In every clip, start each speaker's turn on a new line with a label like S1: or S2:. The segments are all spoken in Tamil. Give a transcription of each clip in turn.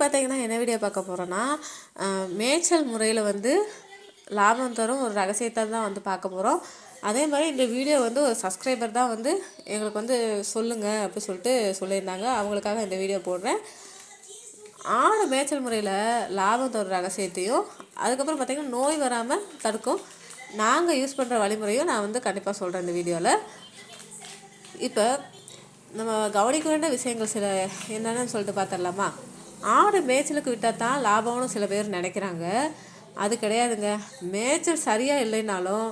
S1: பார்த்தீங்கன்னா என்ன வீடியோ பார்க்க போகிறோன்னா மேய்ச்சல் முறையில் வந்து லாபம் தரும் ஒரு ரகசியத்தை தான் வந்து பார்க்க போகிறோம். அதே மாதிரி இந்த வீடியோ வந்து ஒரு சப்ஸ்கிரைபர் தான் வந்து எங்களுக்கு வந்து சொல்லுங்கள் அப்படி சொல்லிட்டு சொல்லியிருந்தாங்க. அவங்களுக்காக இந்த வீடியோ போடுறேன். ஆடு மேய்ச்சல் முறையில் லாபம் தரும் ரகசியத்தையும் அதுக்கப்புறம் பார்த்திங்கன்னா நோய் வராமல் தடுக்கும் நாங்கள் யூஸ் பண்ணுற வழிமுறையும் நான் வந்து கண்டிப்பாக சொல்கிறேன் இந்த வீடியோவில். இப்போ நம்ம கவனிக்க வேண்டிய விஷயங்கள் சில என்னென்னு சொல்லிட்டு பார்த்துடலாமா? ஆடு மேய்ச்சலுக்கு விட்டால் தான் லாபம்னு சில பேர் நினைக்கிறாங்க. அது கிடையாதுங்க. மேய்ச்சல் சரியாக இல்லைனாலும்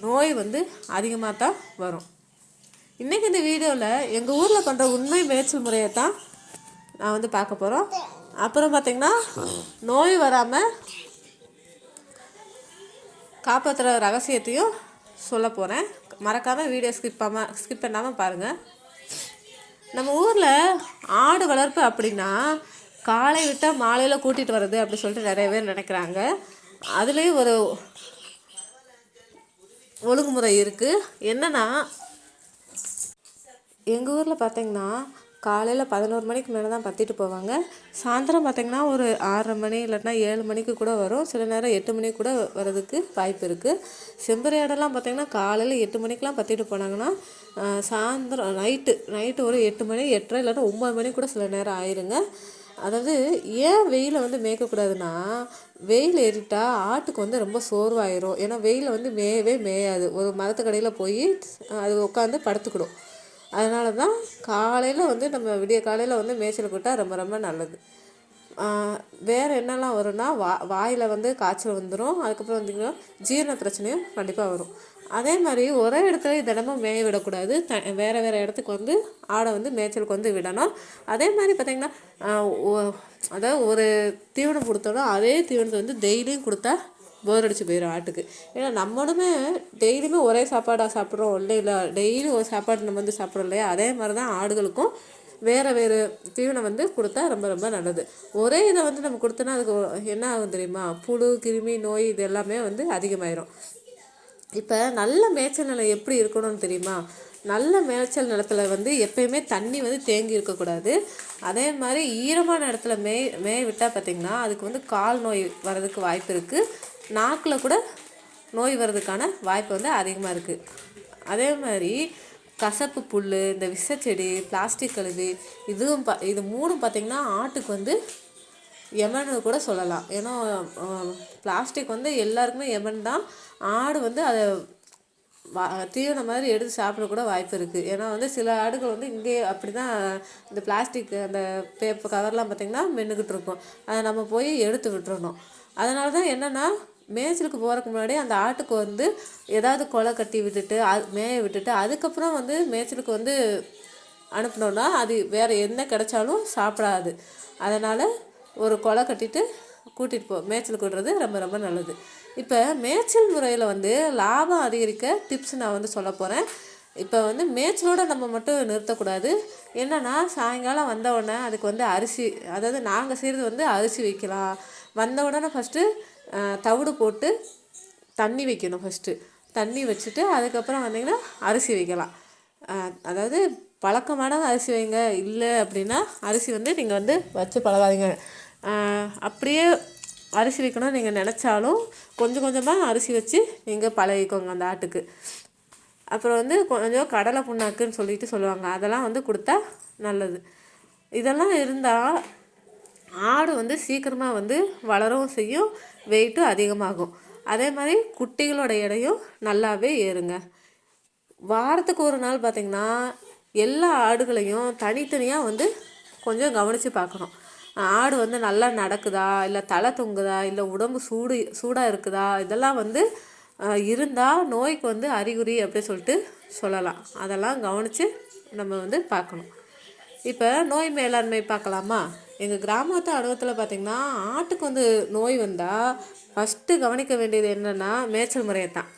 S1: நோய் வந்து அதிகமாக தான் வரும். இன்றைக்கி இந்த வீடியோவில் எங்கள் ஊரில் பண்ணுற உண்மை மேய்ச்சல் முறையை தான் நான் வந்து பார்க்க போகிறோம். அப்புறம் பார்த்திங்கன்னா நோய் வராமல் காப்பாற்றுற ரகசியத்தையும் சொல்ல போகிறேன். மறக்காமல் வீடியோ ஸ்கிப் பண்ணாமல் பாருங்கள். நம்ம ஊரில் ஆடு வளர்ப்பு அப்படின்னா காலை விட்டால் மாலையில் கூட்டிகிட்டு வர்றது அப்படி சொல்லிட்டு நிறைய பேர் நினைக்கிறாங்க. அதுலேயும் ஒரு ஒழுங்குமுறை இருக்குது. என்னென்னா எங்கள் ஊரில் பார்த்திங்கன்னா காலையில் 11 மணிக்கு மேலே தான் பற்றிட்டு போவாங்க. சாயந்தரம் பார்த்திங்கன்னா ஒரு 6:30 மணி இல்லைன்னா 7 மணிக்கு கூட வரும். சில நேரம் 8 மணிக்கு கூட வர்றதுக்கு வாய்ப்பு இருக்குது. செம்பரி ஆடெல்லாம் பார்த்திங்கன்னா காலையில் 8 மணிக்கெலாம் பற்றிட்டு போனாங்கன்னா சாயந்தரம் நைட்டு ஒரு 8 மணி 8:30 இல்லைன்னா 9 மணி கூட சில நேரம் ஆயிருங்க. அதாவது ஏன் வெயிலை வந்து மேய்க்கக்கூடாதுன்னா, வெயில் ஏறிட்டால் ஆட்டுக்கு வந்து ரொம்ப சோர்வாயிரும். ஏன்னா வெயிலில் வந்து மேயாது. ஒரு மரத்துக்கடையில் போய் அது உட்காந்து படுத்துக்கிடும். அதனால தான் காலையில் வந்து நம்ம விடிய காலையில் வந்து மேய்ச்சலுக்கு விட்டால் ரொம்ப ரொம்ப நல்லது. வேறு என்னெல்லாம் வரும்னா வாயில் வந்து காய்ச்சல் வந்துடும். அதுக்கப்புறம் பார்த்திங்கன்னா ஜீரண பிரச்சனையும் கண்டிப்பாக வரும். அதே மாதிரி ஒரே இடத்துல தினமும் மேய விடக்கூடாது. வேறு இடத்துக்கு வந்து ஆடை வந்து மேய்ச்சலுக்கு வந்து விடணும். அதே மாதிரி பார்த்திங்கன்னா அதாவது ஒரு தீவனம் கொடுத்தோன்னா அதே தீவனத்தை வந்து டெய்லியும் கொடுத்தா போர் அடிச்சு போயிடும் ஆட்டுக்கு. ஏன்னா நம்மளுமே டெய்லியுமே ஒரே சாப்பாடாக சாப்பிட்றோம் இல்லை டெய்லி ஒரு சாப்பாடு நம்ம வந்து சாப்பிட்றோம் இல்லையா? அதே மாதிரி தான் ஆடுகளுக்கும் வேறு தீவனம் வந்து கொடுத்தா ரொம்ப ரொம்ப நல்லது. ஒரே இதை வந்து நம்ம கொடுத்தோன்னா அதுக்கு என்ன ஆகும் தெரியுமா? புழு கிருமி நோய் இது எல்லாமே வந்து அதிகமாயிரும். இப்போ நல்ல மேய்ச்சல் நிலம் எப்படி இருக்கணும்னு தெரியுமா? நல்ல மேய்ச்சல் நிலத்தில் வந்து எப்பயுமே தண்ணி வந்து தேங்கி இருக்கக்கூடாது. அதே மாதிரி ஈரமான இடத்துல மேய விட்டால் பார்த்திங்கன்னா அதுக்கு வந்து கால் நோய் வர்றதுக்கு வாய்ப்பு இருக்குது. நாக்கில் கூட நோய் வர்றதுக்கான வாய்ப்பு வந்து அதிகமாக இருக்குது. அதே மாதிரி கசப்பு புல், இந்த விஷச்செடி, பிளாஸ்டிக் கழுது இது மூணும் பார்த்திங்கன்னா ஆட்டுக்கு வந்து எமன்னு கூட சொல்லலாம். ஏன்னா பிளாஸ்டிக் வந்து எல்லாருக்குமே எமன் தான். ஆடு வந்து அதை தீவனம் மாதிரி எடுத்து சாப்பிட கூட வாய்ப்பு இருக்குது. ஏன்னா வந்து சில ஆடுகள் வந்து இங்கே அப்படி தான் இந்த பிளாஸ்டிக் அந்த பேப்பர் கவர்லாம் பார்த்திங்கன்னா மென்னுக்கிட்டு இருக்கும். அதை நம்ம போய் எடுத்து விட்டுறணும். அதனால தான் என்னென்னா மேய்ச்சலுக்கு போகிறதுக்கு முன்னாடி அந்த ஆட்டுக்கு வந்து ஏதாவது கொலை கட்டி விட்டுட்டு மேய விட்டுட்டு அதுக்கப்புறம் வந்து மேய்ச்சலுக்கு வந்து அனுப்பினோன்னா அது வேறு என்ன கிடைச்சாலும் சாப்பிடாது. அதனால் ஒரு கொலை கட்டிட்டு கூட்டிகிட்டு மேய்ச்சலுக்கு விடுறது ரொம்ப ரொம்ப நல்லது. இப்போ மேய்ச்சல் முறையில் வந்து லாபம் அதிகரிக்க டிப்ஸ் நான் வந்து சொல்ல போகிறேன். இப்போ வந்து மேய்ச்சலோடு நம்ம மட்டும் நிறுத்தக்கூடாது. என்னென்னா சாயங்காலம் வந்த உடனே அதுக்கு வந்து அரிசி, அதாவது நாங்கள் செய்கிறது வந்து அரிசி வைக்கலாம். வந்த உடனே ஃபஸ்ட்டு தவிடு போட்டு தண்ணி வைக்கணும். தண்ணி வச்சுட்டு அதுக்கப்புறம் வந்திங்கன்னா அரிசி வைக்கலாம். அதாவது பழக்கமான அரிசி வைங்க. இல்லை அப்படின்னா அரிசி வந்து நீங்கள் வந்து வச்சு பழகாதீங்க. அப்படியே அரிசி வைக்கணும்னு நீங்கள் நினச்சாலும் கொஞ்சம் கொஞ்சமாக அரிசி வச்சு நீங்கள் பழகிக்கோங்க அந்த ஆட்டுக்கு. அப்புறம் வந்து கொஞ்சம் கடலை புண்ணாக்குன்னு சொல்லிட்டு சொல்லுவாங்க. அதெல்லாம் வந்து கொடுத்தா நல்லது. இதெல்லாம் இருந்தால் ஆடு வந்து சீக்கிரமாக வந்து வளரவும் செய்யும், வெயிட்டும் அதிகமாகும். அதே மாதிரி குட்டிகளோட எடையும் நல்லாவே ஏறுங்க. வாரத்துக்கு ஒரு நாள் பார்த்திங்கன்னா எல்லா ஆடுகளையும் தனித்தனியாக வந்து கொஞ்சம் கவனித்து பார்க்கணும். ஆடு வந்து நல்லா நடக்குதா, இல்லை தலை தொங்குதா, இல்லை உடம்பு சூடாக இருக்குதா, இதெல்லாம் வந்து இருந்தால் நோய்க்கு வந்து அறிகுறி அப்படி சொல்லிட்டு சொல்லலாம். அதெல்லாம் கவனித்து நம்ம வந்து பார்க்கணும். இப்போ நோய் மேலாண்மை பார்க்கலாமா? எங்கள் கிராமத்து அனுபவத்தில் பார்த்திங்கன்னா ஆட்டுக்கு வந்து நோய் வந்தால் ஃபஸ்ட்டு கவனிக்க வேண்டியது என்னென்னா மேய்ச்சல் முறையை தான்.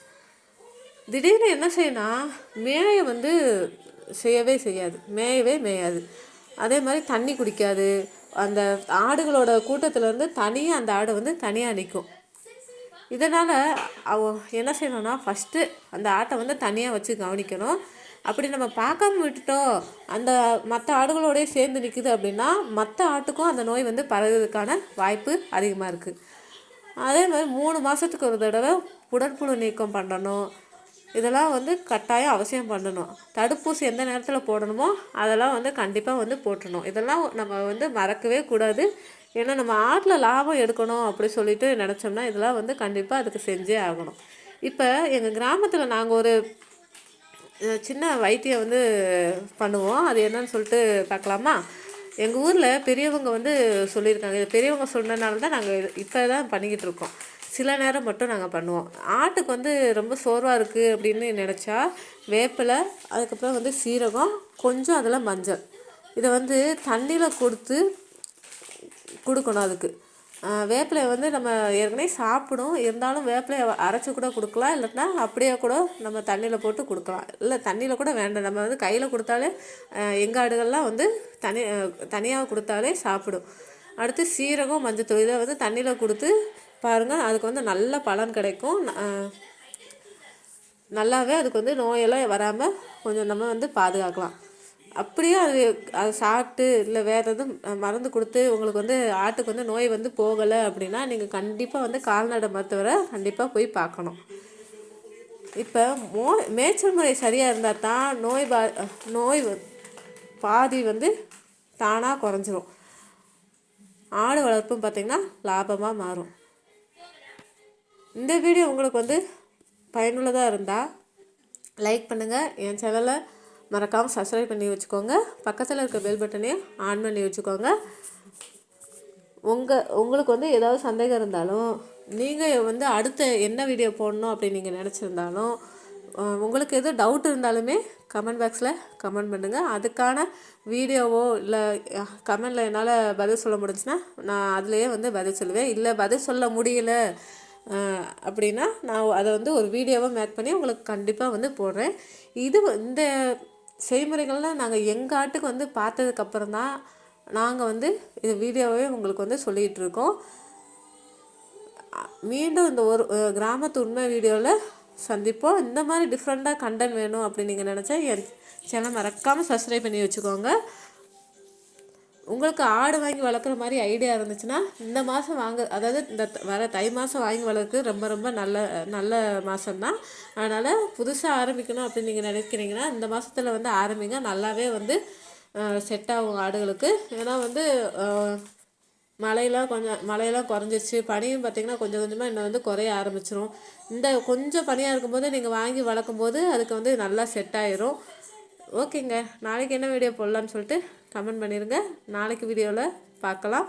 S1: திடீர்னு என்ன செய்யணும், மேய வந்து மேயவே மேயாது. அதே மாதிரி தண்ணி குடிக்காது. அந்த ஆடுகளோட கூட்டத்திலேருந்து தனியாக அந்த ஆடு வந்து தனியாக நிற்கும். இதனால் என்ன செய்யணும்னா ஃபஸ்ட்டு அந்த ஆட்டை வந்து தனியாக வச்சு கவனிக்கணும். அப்படி நம்ம பார்க்காம விட்டுட்டோம், அந்த மற்ற ஆடுகளோடய சேர்ந்து நிற்குது அப்படின்னா மற்ற ஆட்டுக்கும் அந்த நோய் வந்து பரவுறதுக்கான வாய்ப்பு அதிகமாக இருக்குது. அதே மாதிரி 3 மாதத்துக்கு ஒரு தடவை உடற்புழு நீக்கம் பண்ணணும். இதெல்லாம் வந்து கட்டாயம் அவசியம் பண்ணணும். தடுப்பூசி எந்த நேரத்தில் போடணுமோ அதெல்லாம் வந்து கண்டிப்பாக வந்து போட்டுடணும். இதெல்லாம் நம்ம வந்து மறக்கவே கூடாது. ஏன்னா நம்ம ஆட்டில் லாபம் எடுக்கணும் அப்படி சொல்லிட்டு நினச்சோம்னா இதெல்லாம் வந்து கண்டிப்பாக அதுக்கு செஞ்சே ஆகணும். இப்போ எங்கள் கிராமத்தில் நாங்கள் ஒரு சின்ன வைத்தியம் வந்து பண்ணுவோம். அது என்னன்னு சொல்லிட்டு பார்க்கலாமா? எங்கள் ஊரில் பெரியவங்க வந்து சொல்லியிருக்காங்க. இது பெரியவங்க சொன்னனால தான் நாங்கள் இப்போ தான் பண்ணிக்கிட்டு இருக்கோம். சில நேரம் மட்டும் நாங்கள் பண்ணுவோம். ஆட்டுக்கு வந்து ரொம்ப சோர்வாக இருக்குது அப்படின்னு நினச்சா வேப்பிலை, அதுக்கப்புறம் வந்து சீரகம், கொஞ்சம் அதில் மஞ்சள், இதை வந்து தண்ணியில் கொடுக்கணும். அதுக்கு வேப்பிலையை வந்து நம்ம ஏற்கனவே சாப்பிடும், இருந்தாலும் வேப்பிலையை அரைச்சி கூட கொடுக்கலாம், இல்லைன்னா அப்படியே கூட நம்ம தண்ணியில் போட்டு கொடுக்கலாம். இல்லை தண்ணியில் கூட வேண்டாம், நம்ம வந்து கையில் கொடுத்தாலே எங்கள் ஆடுகள்லாம் வந்து தனியாக கொடுத்தாலே சாப்பிடும். அடுத்து சீரகம், மஞ்சத்தூள் இதை வந்து தண்ணியில் கொடுத்து பாருங்கள், அதுக்கு வந்து நல்ல பலன் கிடைக்கும். நல்லாவே அதுக்கு வந்து நோயெல்லாம் வராமல் கொஞ்சம் நம்ம வந்து பாதுகாக்கலாம். அப்படியே அது சாப்பிட்டு இல்லை வேறு எதுவும் மருந்து கொடுத்து உங்களுக்கு வந்து ஆட்டுக்கு வந்து நோய் வந்து போகலை அப்படின்னா நீங்கள் கண்டிப்பாக வந்து கால்நடை மருத்துவரை கண்டிப்பாக போய் பார்க்கணும். இப்போ மேய்ச்சல் முறை சரியாக இருந்தால் தான் நோய் பாதி வந்து தானாக குறைஞ்சிரும். ஆடு வளர்ப்பும் பார்த்திங்கன்னா லாபமாக மாறும். இந்த வீடியோ உங்களுக்கு வந்து பயனுள்ளதாக இருந்தால் லைக் பண்ணுங்கள். என் சேனலை மறக்காமல் சப்ஸ்கிரைப் பண்ணி வச்சுக்கோங்க. பக்கத்தில் இருக்க பெல் பட்டனையும் ஆன் பண்ணி வச்சுக்கோங்க. உங்களுக்கு வந்து ஏதாவது சந்தேகம் இருந்தாலும், நீங்கள் வந்து அடுத்த என்ன வீடியோ போடணும் அப்படின்னு நீங்கள் நினச்சிருந்தாலும், உங்களுக்கு எதுவும் டவுட் இருந்தாலுமே கமெண்ட் பாக்ஸில் கமெண்ட் பண்ணுங்கள். அதுக்கான வீடியோவோ இல்லை கமெண்டில் என்னால் பதில் சொல்ல முடிஞ்சுன்னா நான் அதுலேயே வந்து பதில் சொல்லுவேன். இல்லை பதில் சொல்ல முடியல அப்படின்னா நான் அதை வந்து ஒரு வீடியோவை மேக் பண்ணி உங்களுக்கு கண்டிப்பாக வந்து போடுறேன். இந்த செய்முறைகள்லாம் நாங்கள் எங்கள் ஆட்டுக்கு வந்து பார்த்ததுக்கப்புறம் தான் நாங்கள் வந்து இது வீடியோவே உங்களுக்கு வந்து சொல்லிகிட்டு இருக்கோம். மீண்டும் இந்த ஒரு கிராமத்து உண்மை வீடியோவில் சந்திப்போம். இந்த மாதிரி டிஃப்ரெண்ட்டாக கண்டென்ட் வேணும் அப்படின்னு நீங்கள் நினச்சா என் சேனல் மறக்காமல் சப்ஸ்கிரைப் பண்ணி வச்சுக்கோங்க. உங்களுக்கு ஆடு வாங்கி வளர்க்குற மாதிரி ஐடியா இருந்துச்சுன்னா இந்த மாதம் அதாவது இந்த வர தை மாதம் வாங்கி வளர்க்குறது ரொம்ப ரொம்ப நல்ல மாதம்தான். அதனால் புதுசாக ஆரம்பிக்கணும் அப்படின்னு நீங்கள் நினைக்கிறீங்கன்னா இந்த மாதத்தில் வந்து ஆரம்பிங்க. நல்லாவே வந்து செட் ஆகும் ஆடுகளுக்கு. ஏன்னா வந்து மழையெல்லாம் குறைஞ்சிருச்சு, பனியும் பார்த்திங்கன்னா கொஞ்சம் கொஞ்சமாக இன்னும் வந்து குறைய ஆரம்பிச்சிரும். இந்த கொஞ்சம் பனியாக இருக்கும்போது நீங்கள் வாங்கி வளர்க்கும் போது அதுக்கு வந்து நல்லா செட் ஆயிரும். ஓகேங்க, நாளைக்கு என்ன வீடியோ போடலான்னு சொல்லிட்டு கமெண்ட் பண்ணிடுங்க. நாளைக்கு வீடியோவில் பார்க்கலாம்.